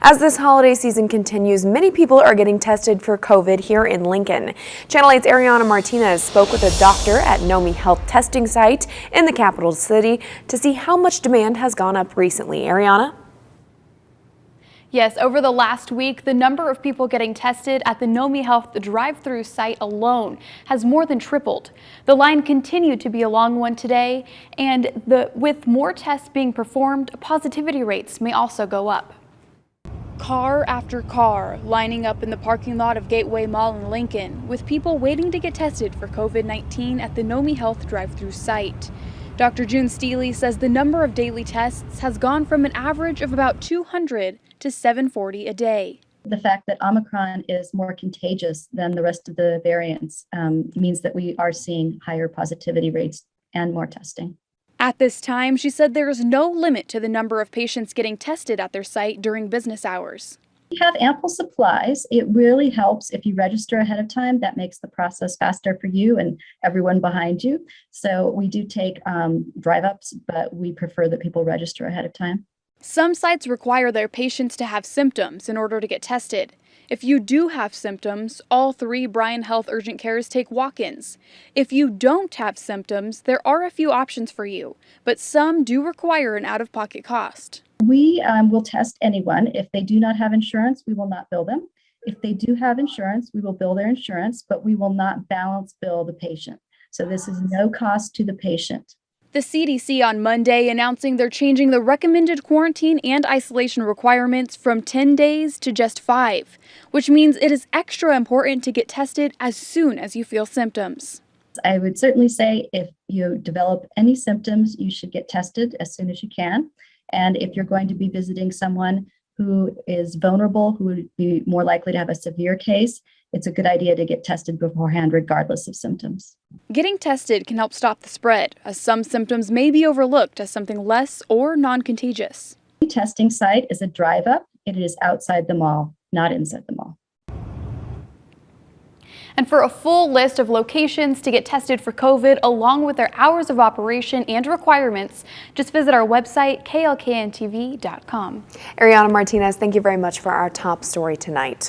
As this holiday season continues, many people are getting tested for COVID here in Lincoln. Channel 8's Ariana Martinez spoke with a doctor at Nomi Health testing site in the capital city to see how much demand has gone up recently. Ariana? Yes, over the last week, the number of people getting tested at the Nomi Health drive-thru site alone has more than tripled. The line continued to be a long one today, and with more tests being performed, positivity rates may also go up. Car after car lining up in the parking lot of Gateway Mall in Lincoln, with people waiting to get tested for COVID-19 at the Nomi Health drive-thru site. Dr. June Steely says the number of daily tests has gone from an average of about 200 to 740 a day. The fact that Omicron is more contagious than the rest of the variants means that we are seeing higher positivity rates and more testing. At this time, she said there is no limit to the number of patients getting tested at their site during business hours. We have ample supplies. It really helps if you register ahead of time. That makes the process faster for you and everyone behind you. So we do take drive-ups, but we prefer that people register ahead of time. Some sites require their patients to have symptoms in order to get tested. If you do have symptoms, all 3 Bryan Health urgent cares take walk-ins. If you don't have symptoms, there are a few options for you, but some do require an out-of-pocket cost. We will test anyone. If they do not have insurance, we will not bill them. If they do have insurance, we will bill their insurance, but we will not balance bill the patient. So this is no cost to the patient. The CDC on Monday announcing they're changing the recommended quarantine and isolation requirements from 10 days to just 5, which means it is extra important to get tested as soon as you feel symptoms. I would certainly say if you develop any symptoms, you should get tested as soon as you can. And if you're going to be visiting someone who is vulnerable, who would be more likely to have a severe case, it's a good idea to get tested beforehand, regardless of symptoms. Getting tested can help stop the spread, as some symptoms may be overlooked as something less or non-contagious. The testing site is a drive-up. It is outside the mall, not inside the mall. And for a full list of locations to get tested for COVID, along with their hours of operation and requirements, just visit our website, klkntv.com. Ariana Martinez, thank you very much for our top story tonight.